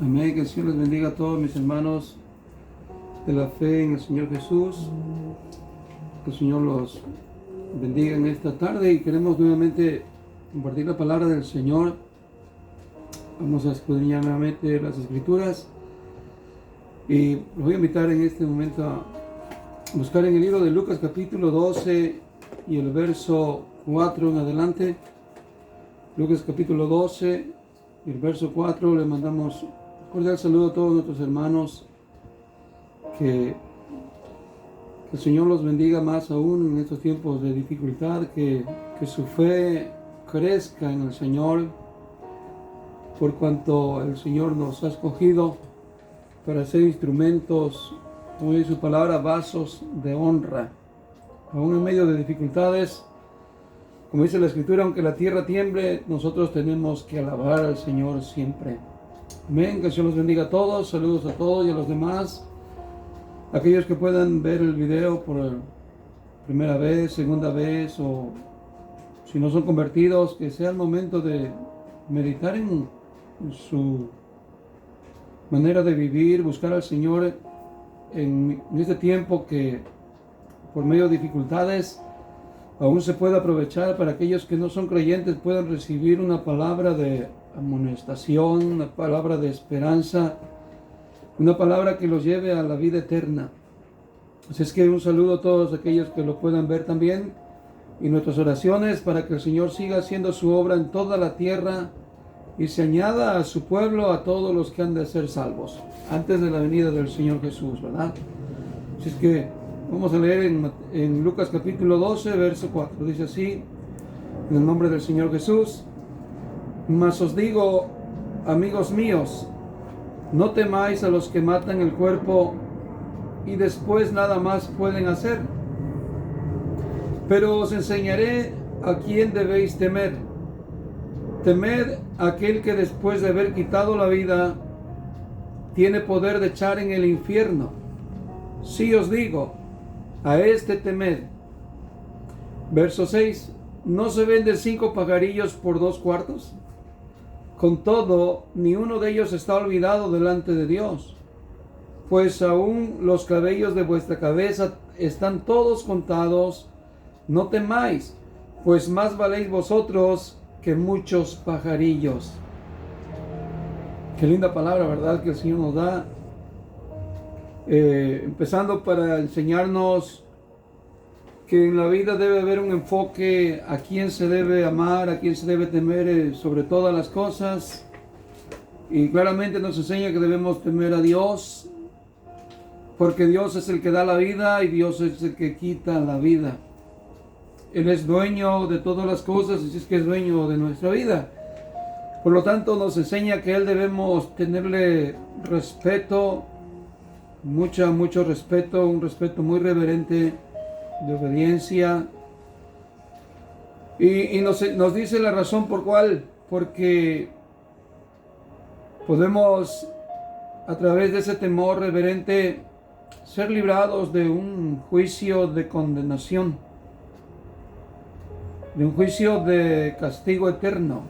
Amén. Que el Señor les bendiga a todos mis hermanos de la fe en el Señor Jesús. Que el Señor los bendiga en esta tarde y queremos nuevamente compartir la palabra del Señor. Vamos a escudriñar nuevamente las Escrituras y los voy a invitar en este momento a buscar en el libro de Lucas capítulo 12 y el verso 4 en adelante. Lucas capítulo 12 y el verso 4. Le mandamos un cordial saludo a todos nuestros hermanos. Que el Señor los bendiga más aún en estos tiempos de dificultad, que su fe crezca en el Señor, por cuanto el Señor nos ha escogido para ser instrumentos, como dice su palabra, vasos de honra, aún en medio de dificultades. Como dice la Escritura, aunque la tierra tiemble, nosotros tenemos que alabar al Señor siempre. Amén. Que el Señor los bendiga a todos. Saludos a todos y a los demás. Aquellos que puedan ver el video por primera vez, segunda vez, o si no son convertidos, que sea el momento de meditar en su manera de vivir, buscar al Señor en este tiempo que por medio de dificultades aún se puede aprovechar para aquellos que no son creyentes puedan recibir una palabra de amonestación, una palabra de esperanza, una palabra que los lleve a la vida eterna. Así es que un saludo a todos aquellos que lo puedan ver también y nuestras oraciones para que el Señor siga haciendo su obra en toda la tierra y se añada a su pueblo a todos los que han de ser salvos antes de la venida del Señor Jesús, ¿verdad? Así es que vamos a leer en Lucas capítulo 12, verso 4. Dice así, en el nombre del Señor Jesús: mas os digo, amigos míos, no temáis a los que matan el cuerpo y después nada más pueden hacer. Pero os enseñaré a quién debéis temer. Temed a aquel que después de haber quitado la vida tiene poder de echar en el infierno. Sí os digo, a este temed. Verso 6. ¿No se venden 5 pajarillos por 2 cuartos? Con todo, ni uno de ellos está olvidado delante de Dios. Pues aún los cabellos de vuestra cabeza están todos contados. No temáis, pues más valéis vosotros que muchos pajarillos. Qué linda palabra, ¿verdad?, que el Señor nos da. Empezando para enseñarnos que en la vida debe haber un enfoque a quién se debe amar, a quién se debe temer sobre todas las cosas. Y claramente nos enseña que debemos temer a Dios, porque Dios es el que da la vida y Dios es el que quita la vida. Él es dueño de todas las cosas, y es que es dueño de nuestra vida. Por lo tanto, nos enseña que a Él debemos tenerle respeto, mucho respeto, un respeto muy reverente, de obediencia. Y nos dice la razón por cuál, porque podemos a través de ese temor reverente ser librados de un juicio de condenación, de un juicio de castigo eterno.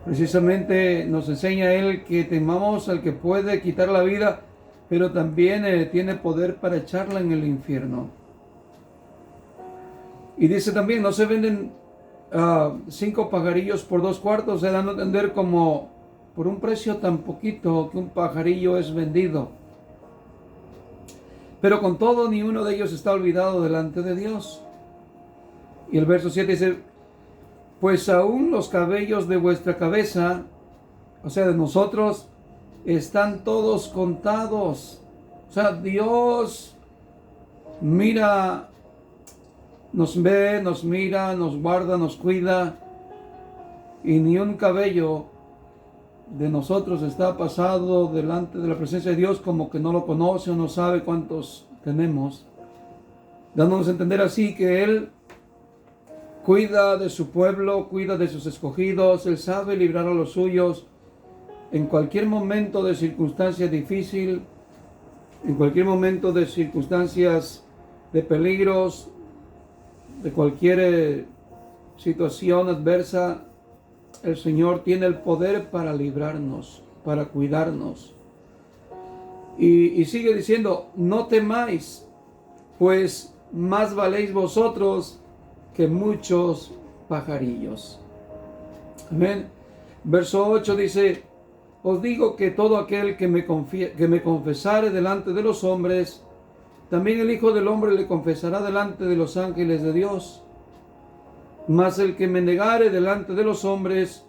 Precisamente nos enseña Él que temamos al que puede quitar la vida, pero también tiene poder para echarla en el infierno. Y dice también, no se venden 5 pajarillos por 2 cuartos, se dan a entender como por un precio tan poquito que un pajarillo es vendido. Pero con todo, ni uno de ellos está olvidado delante de Dios. Y el verso 7 dice, pues aún los cabellos de vuestra cabeza, o sea, de nosotros, están todos contados. O sea, Dios mira, nos ve, nos mira, nos guarda, nos cuida, y ni un cabello de nosotros está pasado delante de la presencia de Dios como que no lo conoce o no sabe cuántos tenemos, dándonos a entender así que Él cuida de su pueblo, cuida de sus escogidos. Él sabe librar a los suyos en cualquier momento de circunstancia difícil, en cualquier momento de circunstancias de peligros, de cualquier situación adversa. El Señor tiene el poder para librarnos. para cuidarnos. Y sigue diciendo, no temáis, pues más valéis vosotros que muchos pajarillos. Amén. Verso 8 dice, os digo que todo aquel que me confesare delante de los hombres, también el Hijo del Hombre le confesará delante de los ángeles de Dios. Mas el que me negare delante de los hombres,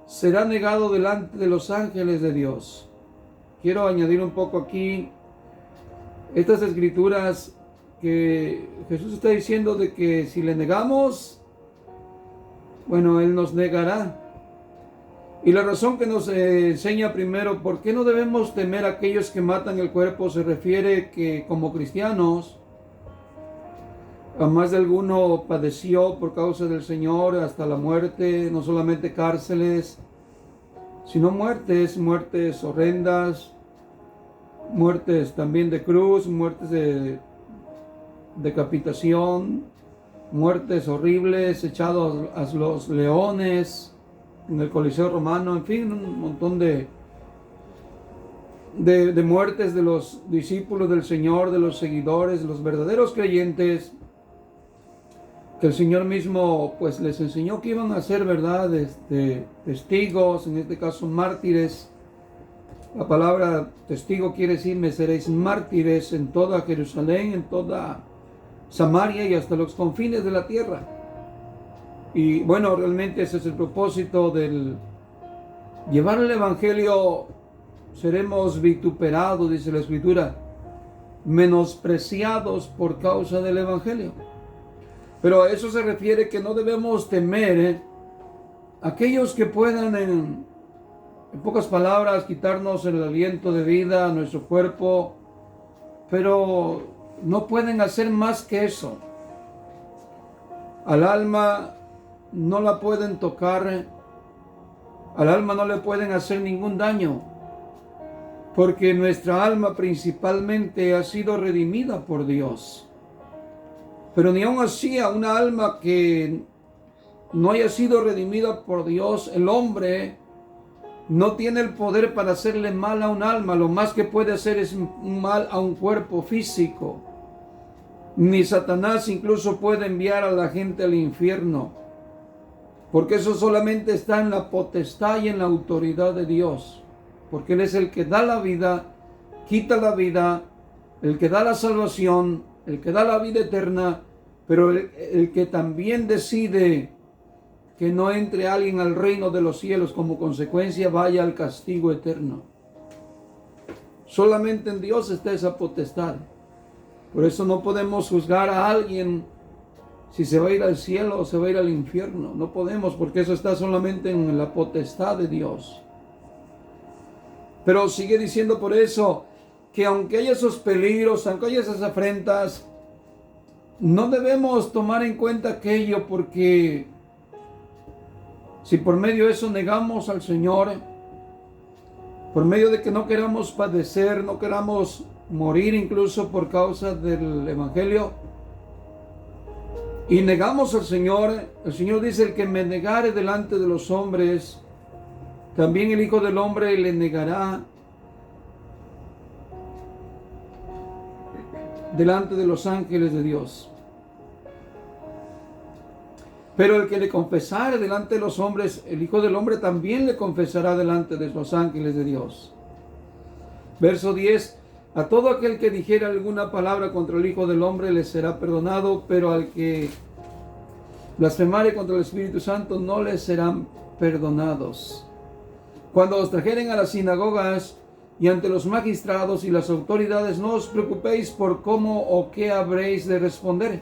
será negado delante de los ángeles de Dios. Quiero añadir un poco aquí estas escrituras que Jesús está diciendo de que si le negamos, bueno, Él nos negará. Y la razón que nos enseña primero por qué no debemos temer a aquellos que matan el cuerpo se refiere que como cristianos, a más de alguno padeció por causa del Señor hasta la muerte, no solamente cárceles, sino muertes horrendas, muertes también de cruz, muertes de decapitación, muertes horribles, echados a los leones en el Coliseo Romano, en fin, un montón de muertes de los discípulos del Señor, de los seguidores, de los verdaderos creyentes, que el Señor mismo pues les enseñó que iban a ser, ¿verdad?, testigos, en este caso mártires. La palabra testigo quiere decir me seréis mártires en toda Jerusalén, en toda Samaria y hasta los confines de la tierra. Y bueno, realmente ese es el propósito del llevar el Evangelio. Seremos vituperados, dice la Escritura, menospreciados por causa del Evangelio. Pero a eso se refiere que no debemos temer aquellos que puedan, en pocas palabras, quitarnos el aliento de vida a nuestro cuerpo, pero no pueden hacer más que eso. Al alma no la pueden tocar, al alma no le pueden hacer ningún daño, porque nuestra alma principalmente ha sido redimida por Dios. Pero ni aun así a una alma que no haya sido redimida por Dios, el hombre no tiene el poder para hacerle mal a un alma. Lo más que puede hacer es un mal a un cuerpo físico. Ni Satanás incluso puede enviar a la gente al infierno, porque eso solamente está en la potestad y en la autoridad de Dios, porque Él es el que da la vida, quita la vida, el que da la salvación, el que da la vida eterna, pero el que también decide que no entre alguien al reino de los cielos, como consecuencia vaya al castigo eterno. Solamente en Dios está esa potestad. Por eso no podemos juzgar a alguien si se va a ir al cielo o se va a ir al infierno. No podemos, porque eso está solamente en la potestad de Dios. Pero sigue diciendo por eso que aunque haya esos peligros, aunque haya esas afrentas, no debemos tomar en cuenta aquello, porque si por medio de eso negamos al Señor, por medio de que no queramos padecer, no queramos morir incluso por causa del Evangelio, y negamos al Señor, el Señor dice, el que me negare delante de los hombres, también el Hijo del Hombre le negará delante de los ángeles de Dios. Pero el que le confesare delante de los hombres, el Hijo del Hombre también le confesará delante de los ángeles de Dios. Verso 10. A todo aquel que dijera alguna palabra contra el Hijo del Hombre le será perdonado, pero al que blasfemare contra el Espíritu Santo no le serán perdonados. Cuando os trajeren a las sinagogas y ante los magistrados y las autoridades, no os preocupéis por cómo o qué habréis de responder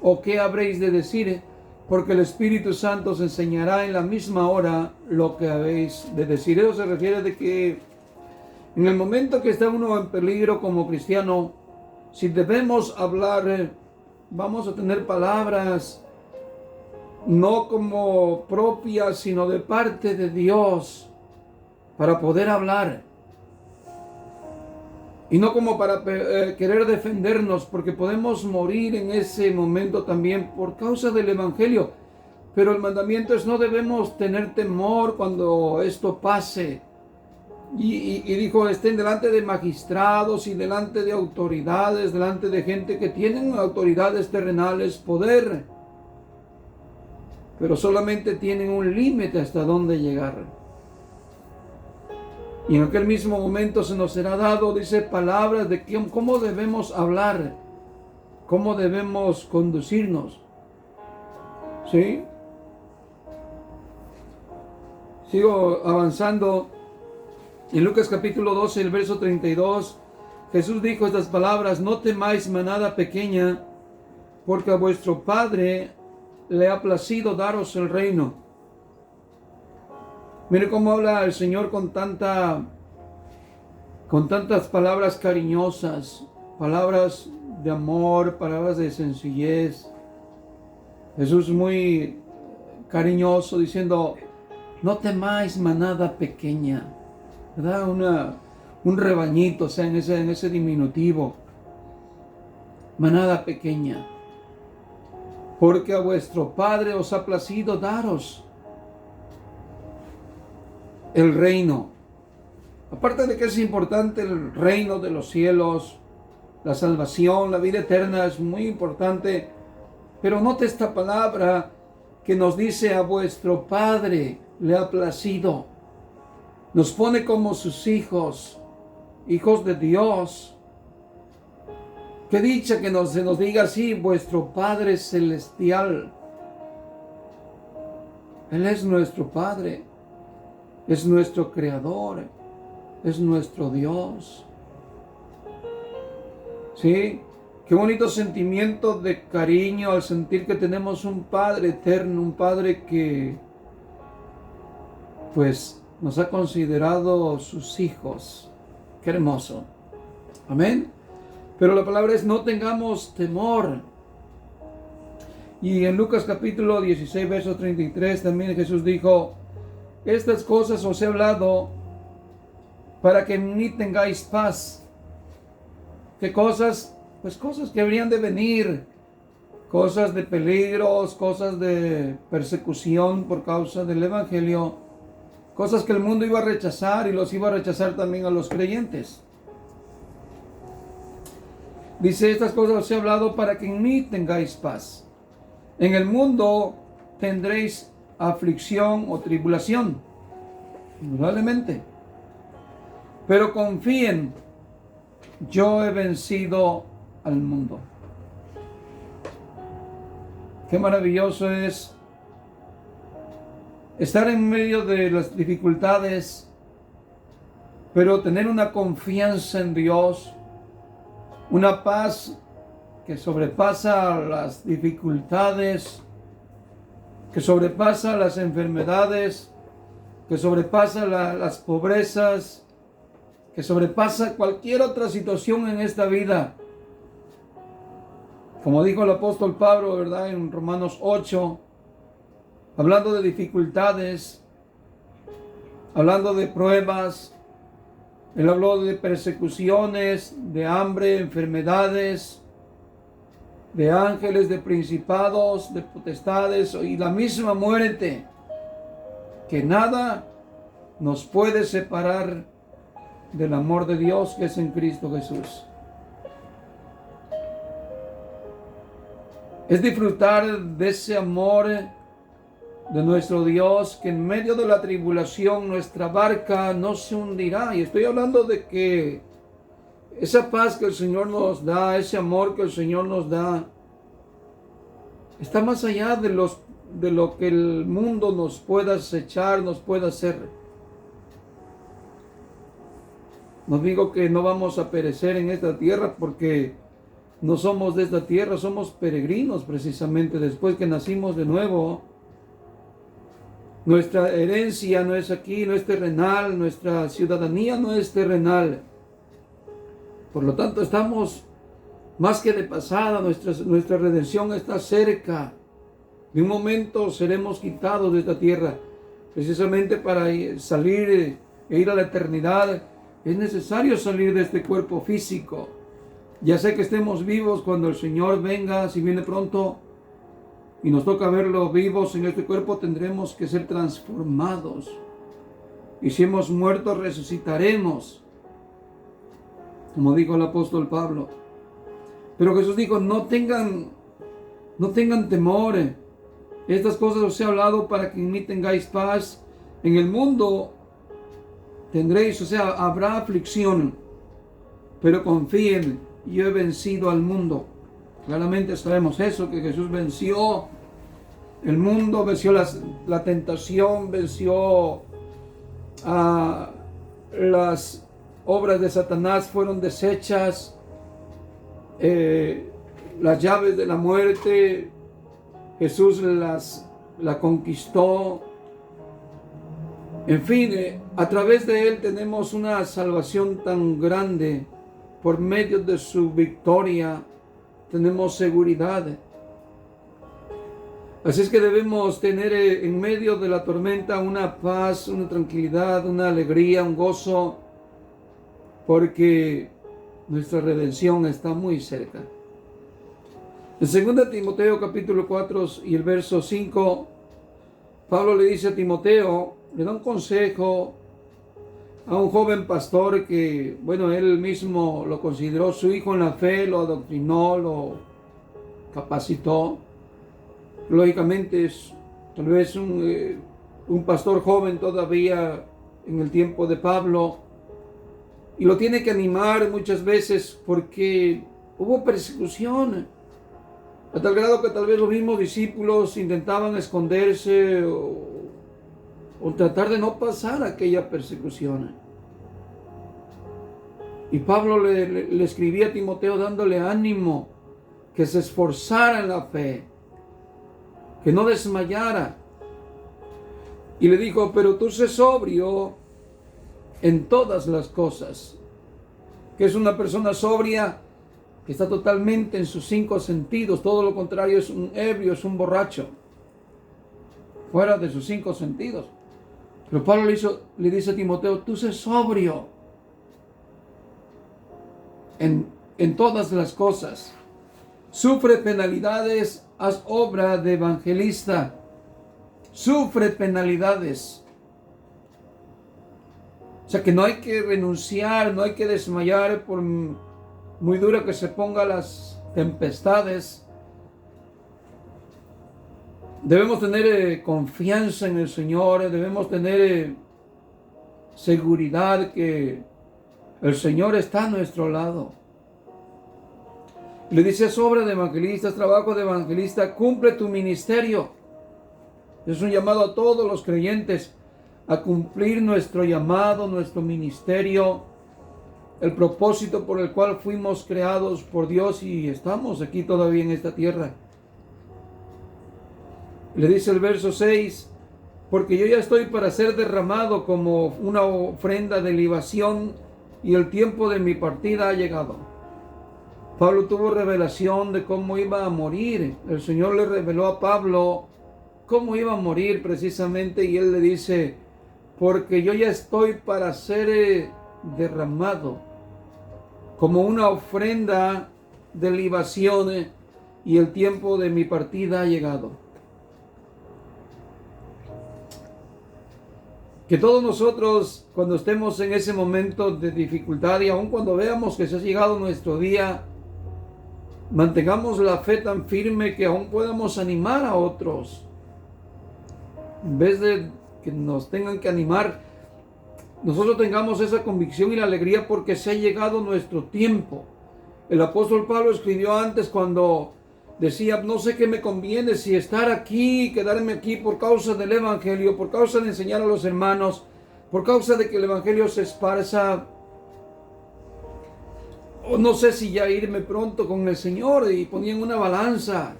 o qué habréis de decir, porque el Espíritu Santo os enseñará en la misma hora lo que habéis de decir. Eso se refiere de que en el momento que está uno en peligro como cristiano, si debemos hablar, vamos a tener palabras no como propias, sino de parte de Dios, para poder hablar. Y no como para querer defendernos, porque podemos morir en ese momento también por causa del Evangelio. Pero el mandamiento es: no debemos tener temor cuando esto pase. Y dijo, estén delante de magistrados y delante de autoridades, delante de gente que tienen autoridades terrenales, poder, pero solamente tienen un límite hasta dónde llegar. Y en aquel mismo momento se nos será dado, dice, palabras de cómo debemos hablar, cómo debemos conducirnos. ¿Sí? Sigo avanzando. En Lucas capítulo 12, el verso 32, Jesús dijo estas palabras: no temáis, manada pequeña, porque a vuestro Padre le ha placido daros el reino. Mire cómo habla el Señor con tantas palabras cariñosas, palabras de amor, palabras de sencillez. Jesús muy cariñoso diciendo: no temáis, manada pequeña, ¿verdad? Un rebañito, o sea, en ese diminutivo, manada pequeña, porque a vuestro Padre os ha placido daros el reino. Aparte de que es importante el reino de los cielos, la salvación, la vida eterna es muy importante, pero note esta palabra que nos dice: a vuestro Padre le ha placido. Nos pone como sus hijos, hijos de Dios. Qué dicha que se nos diga así: vuestro Padre celestial. Él es nuestro Padre, es nuestro Creador, es nuestro Dios. ¿Sí? Qué bonito sentimiento de cariño al sentir que tenemos un Padre eterno, un Padre que pues nos ha considerado sus hijos. Qué hermoso. Amén. Pero la palabra es: no tengamos temor. Y en Lucas capítulo 16, verso 33, también Jesús dijo: estas cosas os he hablado para que en mí tengáis paz. ¿Qué cosas? Pues cosas que habrían de venir, cosas de peligros, cosas de persecución por causa del Evangelio, cosas que el mundo iba a rechazar y los iba a rechazar también a los creyentes. Dice: estas cosas os he hablado para que en mí tengáis paz. En el mundo tendréis aflicción o tribulación, indudablemente, pero confíen, yo he vencido al mundo. Qué maravilloso es estar en medio de las dificultades, pero tener una confianza en Dios, una paz que sobrepasa las dificultades, que sobrepasa las enfermedades, que sobrepasa las pobrezas, que sobrepasa cualquier otra situación en esta vida. Como dijo el apóstol Pablo, ¿verdad? En Romanos 8, hablando de dificultades, hablando de pruebas, él habló de persecuciones, de hambre, enfermedades, de ángeles, de principados, de potestades y la misma muerte, que nada nos puede separar del amor de Dios que es en Cristo Jesús. Es disfrutar de ese amor de nuestro Dios, que en medio de la tribulación nuestra barca no se hundirá. Y estoy hablando de que esa paz que el Señor nos da, ese amor que el Señor nos da, está más allá de lo que el mundo nos pueda acechar, nos pueda hacer. No digo que no vamos a perecer en esta tierra, porque no somos de esta tierra, somos peregrinos precisamente. Después que nacimos de nuevo, nuestra herencia no es aquí, no es terrenal, nuestra ciudadanía no es terrenal. Por lo tanto, estamos más que de pasada, nuestra redención está cerca. De un momento seremos quitados de esta tierra. Precisamente para salir e ir a la eternidad, es necesario salir de este cuerpo físico. Ya sea que estemos vivos cuando el Señor venga, si viene pronto, y nos toca verlo vivos en este cuerpo, tendremos que ser transformados. Y si hemos muerto, resucitaremos, como dijo el apóstol Pablo. Pero Jesús dijo, no tengan temor. Estas cosas os he hablado para que en mí tengáis paz. En el mundo tendréis, habrá aflicción, pero confíen, yo he vencido al mundo. Claramente sabemos eso, que Jesús venció el mundo, venció la tentación, venció a las obras de Satanás, fueron deshechas, las llaves de la muerte, Jesús la conquistó. En fin, a través de Él tenemos una salvación tan grande. Por medio de su victoria tenemos seguridad. Así es que debemos tener en medio de la tormenta una paz, una tranquilidad, una alegría, un gozo, porque nuestra redención está muy cerca. En 2 Timoteo capítulo 4 y el verso 5, Pablo le dice a Timoteo, le da un consejo a un joven pastor que, él mismo lo consideró su hijo en la fe, lo adoctrinó, lo capacitó. Lógicamente es tal vez un pastor joven todavía en el tiempo de Pablo, y lo tiene que animar muchas veces porque hubo persecución, a tal grado que tal vez los mismos discípulos intentaban esconderse o tratar de no pasar aquella persecución. Y Pablo le escribía a Timoteo dándole ánimo, que se esforzara en la fe, que no desmayara. Y le dijo, pero tú sé sobrio en todas las cosas. Que es una persona sobria que está totalmente en sus 5 sentidos. Todo lo contrario es un ebrio, es un borracho, fuera de sus 5 sentidos. Pero Pablo le dice a Timoteo, tú sé sobrio en todas las cosas. Sufre penalidades, haz obra de evangelista. Sufre penalidades. O sea que no hay que renunciar, no hay que desmayar por muy dura que se pongan las tempestades. Debemos tener confianza en el Señor, debemos tener seguridad que el Señor está a nuestro lado. Le dice, es obra de evangelista, es trabajo de evangelista, cumple tu ministerio. Es un llamado a todos los creyentes a cumplir nuestro llamado, nuestro ministerio, el propósito por el cual fuimos creados por Dios y estamos aquí todavía en esta tierra. Le dice el verso 6, porque yo ya estoy para ser derramado como una ofrenda de libación y el tiempo de mi partida ha llegado. Pablo tuvo revelación de cómo iba a morir. El Señor le reveló a Pablo cómo iba a morir precisamente y él le dice, porque yo ya estoy para ser derramado como una ofrenda de libación y el tiempo de mi partida ha llegado. Que todos nosotros, cuando estemos en ese momento de dificultad y aun cuando veamos que se ha llegado nuestro día, mantengamos la fe tan firme que aún podamos animar a otros. En vez de que nos tengan que animar, nosotros tengamos esa convicción y la alegría porque se ha llegado nuestro tiempo. El apóstol Pablo escribió antes cuando decía, no sé qué me conviene, si estar aquí, quedarme aquí por causa del evangelio, por causa de enseñar a los hermanos, por causa de que el evangelio se esparza, o no sé si ya irme pronto con el Señor, y ponía en una balanza.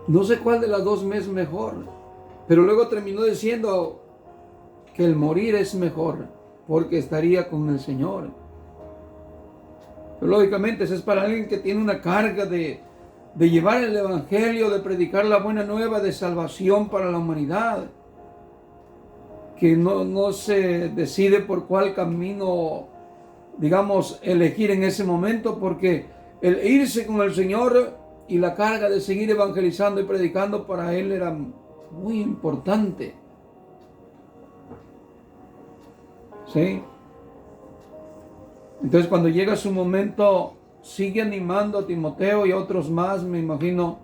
No sé cuál de las dos me es mejor, pero luego terminó diciendo que el morir es mejor, porque estaría con el Señor. Pero lógicamente eso es para alguien que tiene una carga de llevar el evangelio, de predicar la buena nueva de salvación para la humanidad, que no se decide por cuál camino, digamos, elegir en ese momento, porque el irse con el Señor y la carga de seguir evangelizando y predicando para él era muy importante. ¿sí? Entonces cuando llega su momento, sigue animando a Timoteo y a otros más, me imagino,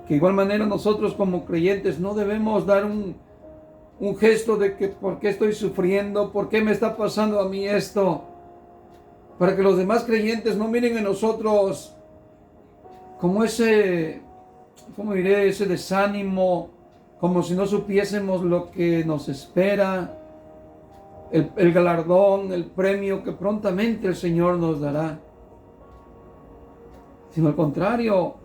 que de igual manera nosotros como creyentes no debemos dar un gesto de que por qué estoy sufriendo, por qué me está pasando a mí esto, para que los demás creyentes no miren en nosotros como ese, ¿cómo diré?, ese desánimo, como si no supiésemos lo que nos espera, el galardón, el premio que prontamente el Señor nos dará, sino al contrario,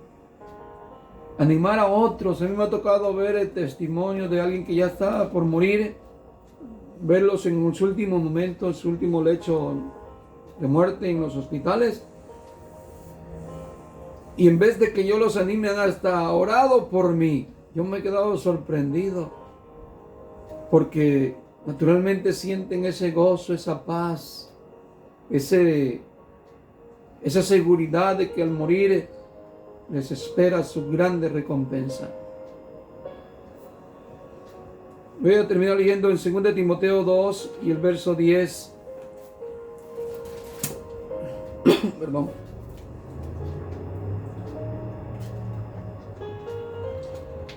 animar a otros. A mí me ha tocado ver el testimonio de alguien que ya está por morir, verlos en su último momento, en su último lecho de muerte en los hospitales, y en vez de que yo los anime, han hasta orado por mí. Yo me he quedado sorprendido, porque naturalmente sienten ese gozo, esa paz, esa seguridad de que al morir les espera su grande recompensa. Voy a terminar leyendo en 2 Timoteo 2 y el verso 10. Perdón.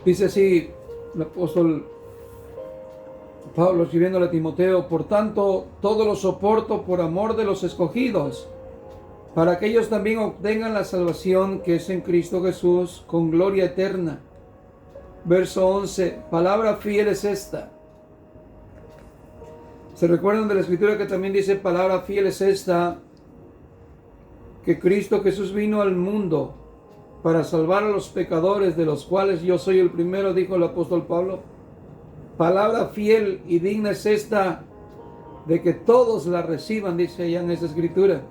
Dice así el apóstol Pablo escribiéndole a Timoteo: por tanto, todo lo soporto por amor de los escogidos, para que ellos también obtengan la salvación que es en Cristo Jesús con gloria eterna. Verso 11, palabra fiel es esta. ¿Se recuerdan de la escritura que también dice palabra fiel es esta? Que Cristo Jesús vino al mundo para salvar a los pecadores, de los cuales yo soy el primero, dijo el apóstol Pablo. Palabra fiel y digna es esta, de que todos la reciban, dice allá en esa escritura.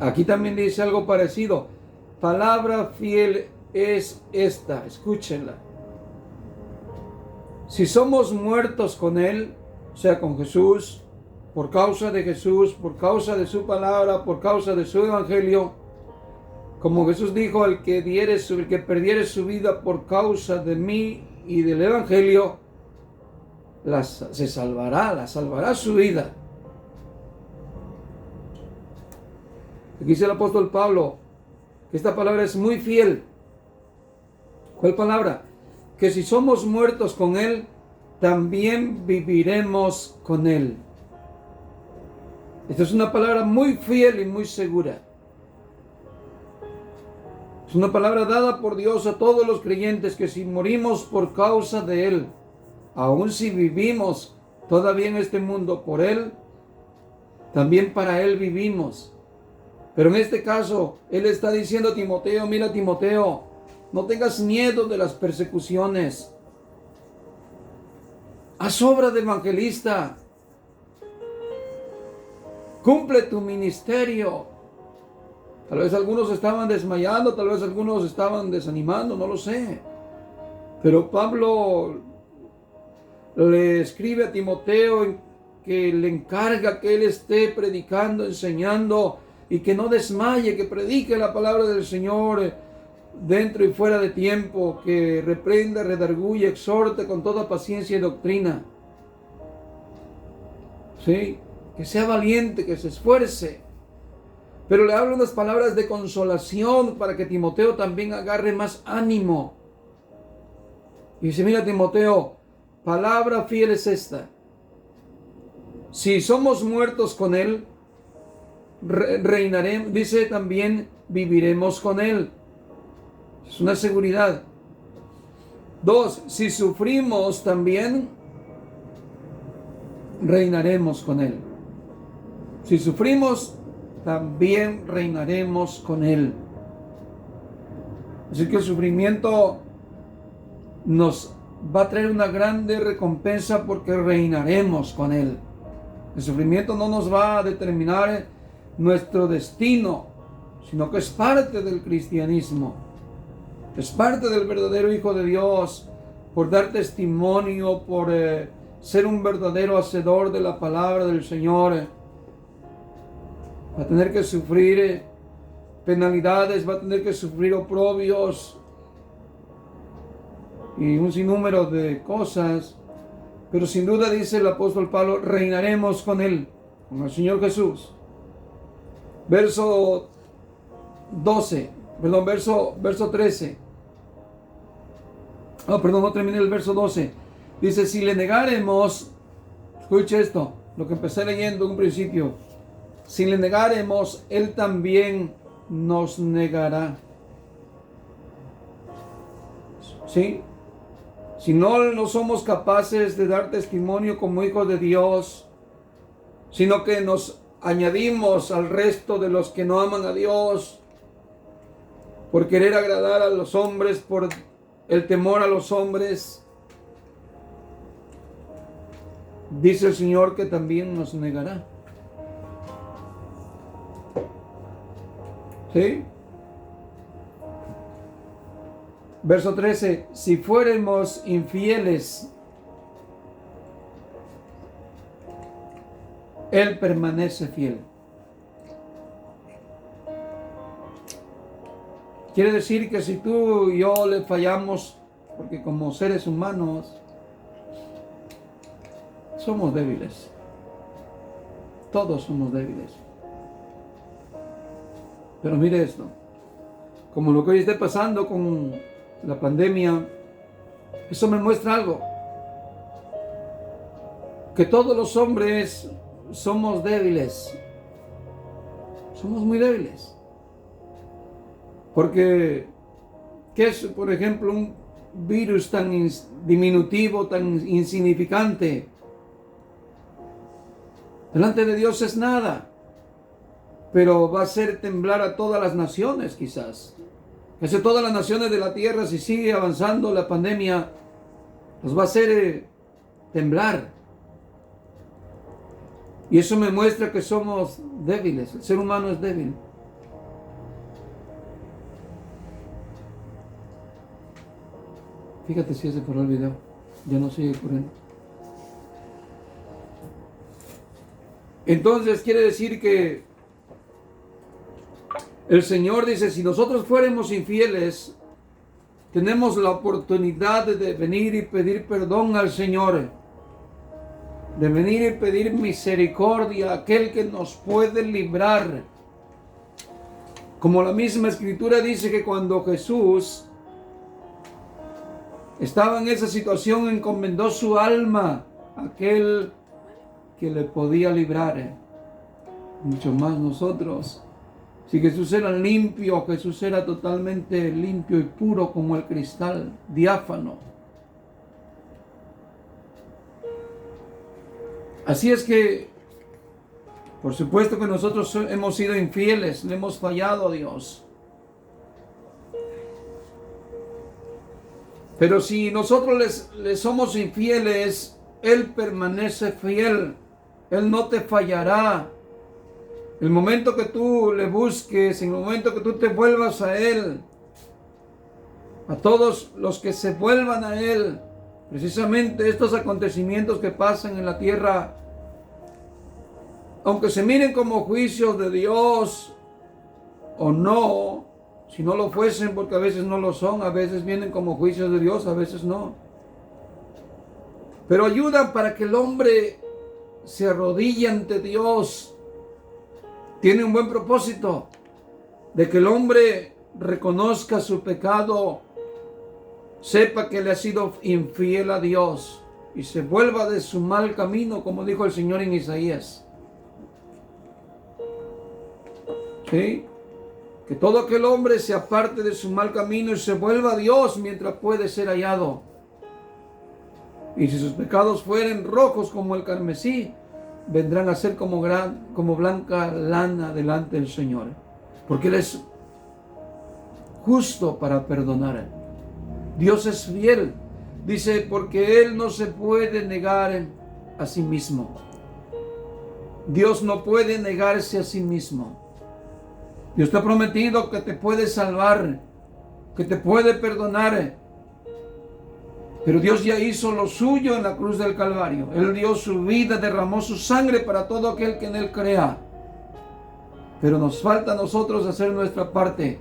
Aquí también dice algo parecido. Palabra fiel es esta, escúchenla. Si somos muertos con Él, o sea, con Jesús, por causa de Jesús, por causa de su palabra, por causa de su evangelio, como Jesús dijo: el que perdiere su vida por causa de mí y del evangelio, la salvará su vida. Aquí dice el apóstol Pablo que esta palabra es muy fiel. ¿Cuál palabra? Que si somos muertos con Él, también viviremos con Él. Esta es una palabra muy fiel y muy segura. Es una palabra dada por Dios a todos los creyentes, que si morimos por causa de Él, aun si vivimos todavía en este mundo por Él, también para Él vivimos. Pero en este caso, Él está diciendo a Timoteo: mira, Timoteo, no tengas miedo de las persecuciones. Haz obra de evangelista. Cumple tu ministerio. Tal vez algunos estaban desmayando, tal vez algunos estaban desanimando, no lo sé. Pero Pablo le escribe a Timoteo que le encarga que él esté predicando, enseñando, y que no desmaye, que predique la palabra del Señor dentro y fuera de tiempo, que reprenda, redarguye, exhorte con toda paciencia y doctrina. ¿Sí? Que sea valiente, que se esfuerce. Pero le hablo unas palabras de consolación para que Timoteo también agarre más ánimo. Y dice: mira, Timoteo, palabra fiel es esta. Si somos muertos con Él, reinaremos, dice también, viviremos con Él. Es una seguridad. 2, si sufrimos también, reinaremos con Él. Si sufrimos, también reinaremos con Él. Así que el sufrimiento nos va a traer una grande recompensa, porque reinaremos con Él. El sufrimiento no nos va a determinar nuestro destino, sino que es parte del cristianismo. Es parte del verdadero Hijo de Dios, por dar testimonio, por ser un verdadero hacedor de la palabra del Señor. Va a tener que sufrir penalidades, va a tener que sufrir oprobios y un sinnúmero de cosas, pero sin duda, dice el apóstol Pablo, reinaremos con Él, con el Señor Jesús. Verso 13. No terminé el verso 12. Dice, si le negaremos, escuche esto, lo que empecé leyendo en un principio, si le negaremos, Él también nos negará. ¿Sí? Si no somos capaces de dar testimonio como hijos de Dios, sino que nos añadimos al resto de los que no aman a Dios, por querer agradar a los hombres, por el temor a los hombres, dice el Señor que también nos negará. ¿Sí? Verso 13, si fuéramos infieles, Él permanece fiel. Quiere decir que si tú y yo le fallamos, porque como seres humanos somos débiles, todos somos débiles. Pero mire esto, como lo que hoy esté pasando con la pandemia, eso me muestra algo, que todos los hombres somos débiles, somos muy débiles, porque ¿qué es, por ejemplo, un virus tan diminutivo, tan insignificante? Delante de Dios es nada, pero va a hacer temblar a todas las naciones quizás. Casi todas las naciones de la tierra, si sigue avanzando la pandemia, los va a hacer temblar. Y eso me muestra que somos débiles, el ser humano es débil. Fíjate si ese fue el video, ya no sigue corriendo. Entonces quiere decir que el Señor dice, si nosotros fuéramos infieles, tenemos la oportunidad de venir y pedir perdón al Señor, de venir y pedir misericordia a aquel que nos puede librar. Como la misma Escritura dice que cuando Jesús estaba en esa situación, encomendó su alma a aquel que le podía librar. Mucho más nosotros. Si Jesús era limpio, Jesús era totalmente limpio y puro como el cristal, diáfano. Así es que, por supuesto que nosotros hemos sido infieles, le hemos fallado a Dios. Pero si nosotros le somos infieles, Él permanece fiel. Él no te fallará. El momento que tú le busques, el momento que tú te vuelvas a Él, a todos los que se vuelvan a Él, precisamente estos acontecimientos que pasan en la tierra, aunque se miren como juicios de Dios o no, si no lo fuesen, porque a veces no lo son, a veces vienen como juicios de Dios, a veces no. Pero ayudan para que el hombre se arrodille ante Dios. Tiene un buen propósito de que el hombre reconozca su pecado, sepa que le ha sido infiel a Dios y se vuelva de su mal camino, como dijo el Señor en Isaías. ¿Sí? Que todo aquel hombre se aparte de su mal camino y se vuelva a Dios mientras puede ser hallado. Y si sus pecados fueren rojos como el carmesí, vendrán a ser como blanca lana delante del Señor. Porque Él es justo para perdonar. Dios es fiel. Dice, porque Él no se puede negar a sí mismo. Dios no puede negarse a sí mismo. Dios te ha prometido que te puede salvar, que te puede perdonar. Pero Dios ya hizo lo suyo en la cruz del Calvario. Él dio su vida, derramó su sangre para todo aquel que en Él crea. Pero nos falta a nosotros hacer nuestra parte.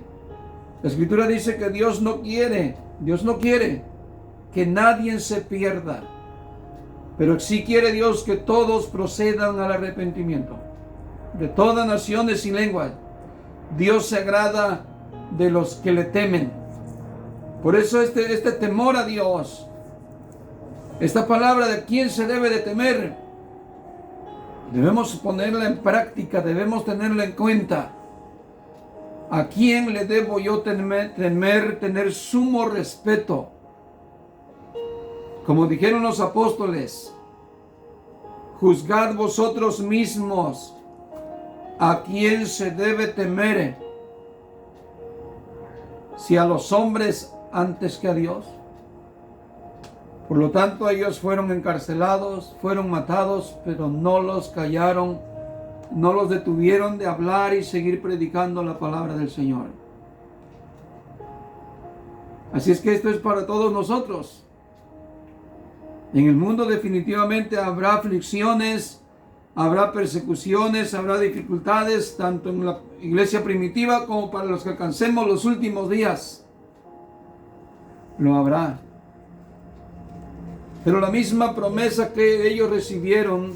La Escritura dice que Dios no quiere que nadie se pierda, Pero sí quiere Dios que todos procedan al arrepentimiento. De todas naciones y lenguas. Dios se agrada de los que le temen. Por eso este temor a Dios, esta palabra de quién se debe de temer, debemos ponerla en práctica, debemos tenerla en cuenta. ¿A quién le debo yo tener sumo respeto? Como dijeron los apóstoles, juzgad vosotros mismos a quién se debe temer, si a los hombres antes que a Dios. Por lo tanto, ellos fueron encarcelados, fueron matados, pero no los callaron, no los detuvieron de hablar y seguir predicando la palabra del Señor. Así es que esto es para todos nosotros. En el mundo definitivamente habrá aflicciones, habrá persecuciones, habrá dificultades, tanto en la iglesia primitiva como para los que alcancemos los últimos días. Lo habrá. Pero la misma promesa que ellos recibieron,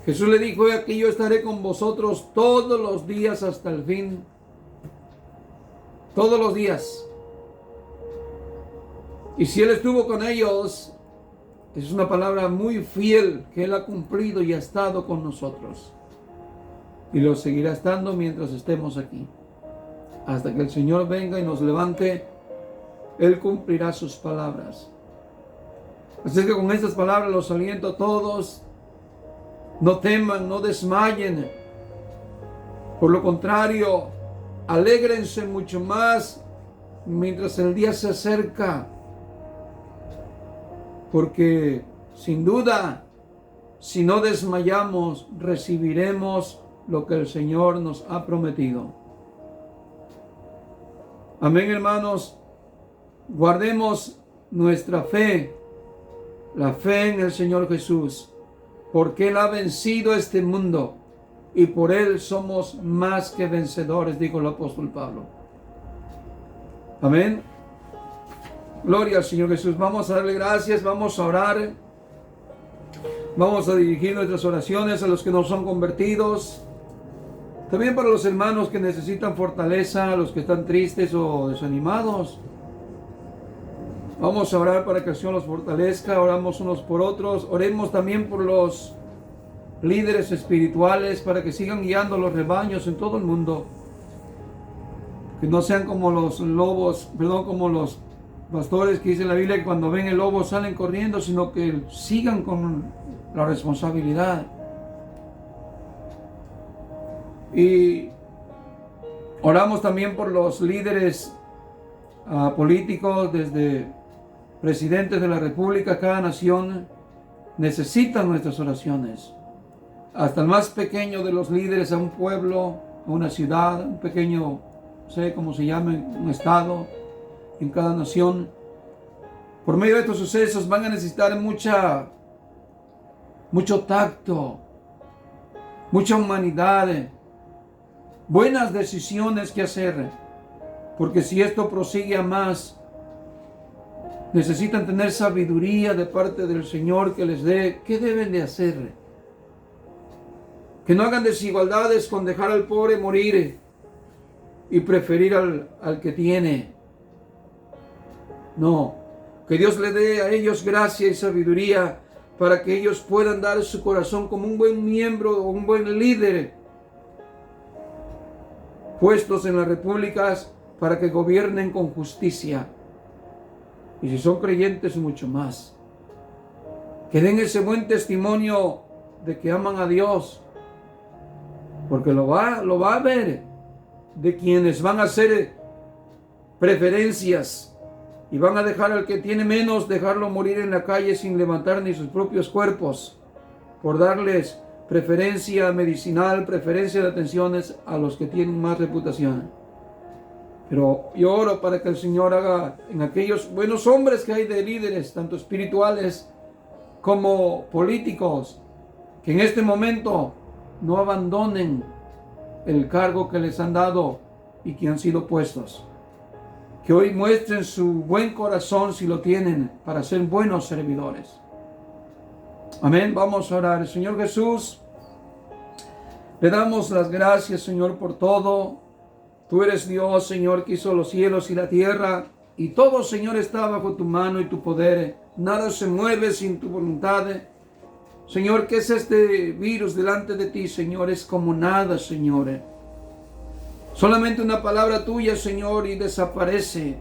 Jesús le dijo: aquí yo estaré con vosotros todos los días hasta el fin. Todos los días. Y si Él estuvo con ellos, es una palabra muy fiel que Él ha cumplido y ha estado con nosotros. Y lo seguirá estando mientras estemos aquí. Hasta que el Señor venga y nos levante, Él cumplirá sus palabras. Así que con estas palabras los aliento a todos. No teman, no desmayen. Por lo contrario, alégrense mucho más mientras el día se acerca. Porque sin duda, si no desmayamos, recibiremos lo que el Señor nos ha prometido. Amén, hermanos. Guardemos nuestra fe, la fe en el Señor Jesús, porque Él ha vencido este mundo y por Él somos más que vencedores, dijo el apóstol Pablo. Amén. Gloria al Señor Jesús. Vamos a darle gracias, vamos a orar. Vamos a dirigir nuestras oraciones a los que no son convertidos. También para los hermanos que necesitan fortaleza, a los que están tristes o desanimados. Vamos a orar para que el Señor los fortalezca. Oramos unos por otros. Oremos también por los líderes espirituales para que sigan guiando los rebaños en todo el mundo. Que no sean como los lobos, como los pastores que dice la Biblia que cuando ven el lobo salen corriendo, sino que sigan con la responsabilidad. Y oramos también por los líderes políticos, desde presidentes de la República. Cada nación necesita nuestras oraciones. Hasta el más pequeño de los líderes, a un pueblo, a una ciudad, un pequeño, no sé cómo se llame, un estado, en cada nación. Por medio de estos sucesos van a necesitar mucho tacto, mucha humanidad, buenas decisiones que hacer, porque si esto prosigue a más, necesitan tener sabiduría de parte del Señor que les dé qué deben de hacer. Que no hagan desigualdades con dejar al pobre morir y preferir al que tiene. No, que Dios le dé a ellos gracia y sabiduría para que ellos puedan dar su corazón como un buen miembro o un buen líder, puestos en las repúblicas para que gobiernen con justicia. Y si son creyentes, mucho más. Que den ese buen testimonio de que aman a Dios, porque lo va a ver de quienes van a hacer preferencias y van a dejar al que tiene menos, dejarlo morir en la calle sin levantar ni sus propios cuerpos, por darles preferencia medicinal, preferencia de atenciones a los que tienen más reputación. Pero yo oro para que el Señor haga en aquellos buenos hombres que hay de líderes, tanto espirituales como políticos, que en este momento no abandonen el cargo que les han dado y que han sido puestos. Que hoy muestren su buen corazón, si lo tienen, para ser buenos servidores. Amén. Vamos a orar. Señor Jesús, le damos las gracias, Señor, por todo. Tú eres Dios, Señor, que hizo los cielos y la tierra. Y todo, Señor, está bajo tu mano y tu poder. Nada se mueve sin tu voluntad. Señor, ¿qué es este virus delante de ti, Señor? Es como nada, Señor. Solamente una palabra tuya, Señor, y desaparece.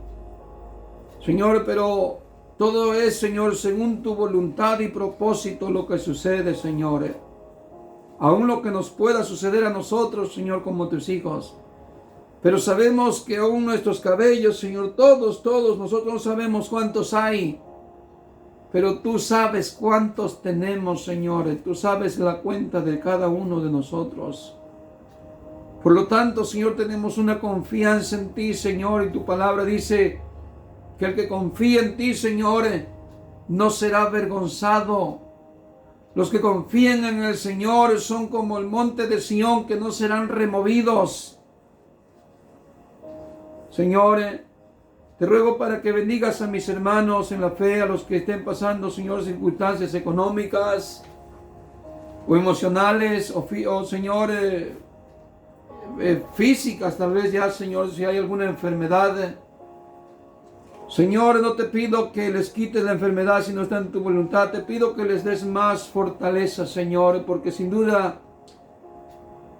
Señor, pero todo es, Señor, según tu voluntad y propósito lo que sucede, Señor. Aún lo que nos pueda suceder a nosotros, Señor, como tus hijos. Pero sabemos que aún nuestros cabellos, Señor, todos nosotros no sabemos cuántos hay. Pero tú sabes cuántos tenemos, Señor. Tú sabes la cuenta de cada uno de nosotros. Por lo tanto, Señor, tenemos una confianza en ti, Señor. Y tu palabra dice que el que confía en ti, Señor, no será avergonzado. Los que confían en el Señor son como el monte de Sión, que no serán removidos. Señor, te ruego para que bendigas a mis hermanos en la fe, a los que estén pasando, Señor, circunstancias económicas o emocionales, o Señor, físicas, tal vez ya, Señor, si hay alguna enfermedad. Señor, no te pido que les quites la enfermedad si no está en tu voluntad. Te pido que les des más fortaleza, Señor, porque sin duda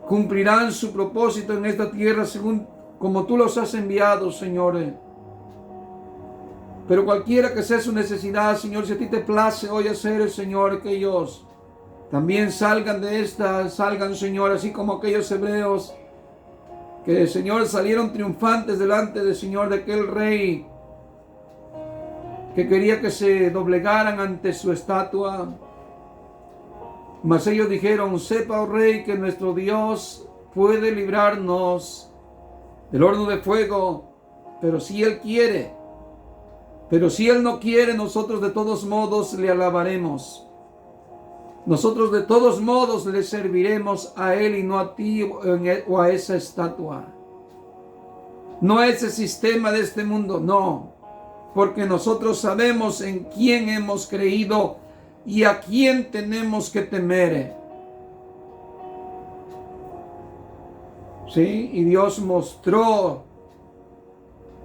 cumplirán su propósito en esta tierra según como tú los has enviado, Señor. Pero cualquiera que sea su necesidad, Señor, si a ti te place hoy hacer, Señor, que ellos también salgan de esta, Señor, así como aquellos hebreos que, Señor, salieron triunfantes delante del Señor, de aquel rey que quería que se doblegaran ante su estatua. Mas ellos dijeron: sepa, oh rey, que nuestro Dios puede librarnos del horno de fuego, pero si Él quiere. Pero si Él no quiere, nosotros de todos modos le alabaremos. Nosotros de todos modos le serviremos a Él y no a ti o a esa estatua. No a ese sistema de este mundo, no. Porque nosotros sabemos en quién hemos creído y a quién tenemos que temer. Sí, y Dios mostró: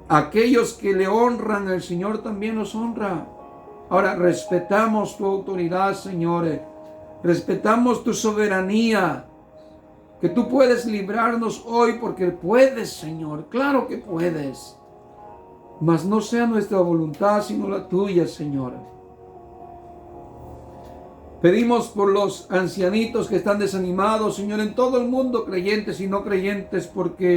aquellos que le honran, el Señor también los honra. Ahora, respetamos tu autoridad, Señor. Respetamos tu soberanía. Que tú puedes librarnos hoy porque puedes, Señor. Claro que puedes. Mas no sea nuestra voluntad, sino la tuya, Señor. Pedimos por los ancianitos que están desanimados, Señor, en todo el mundo, creyentes y no creyentes, porque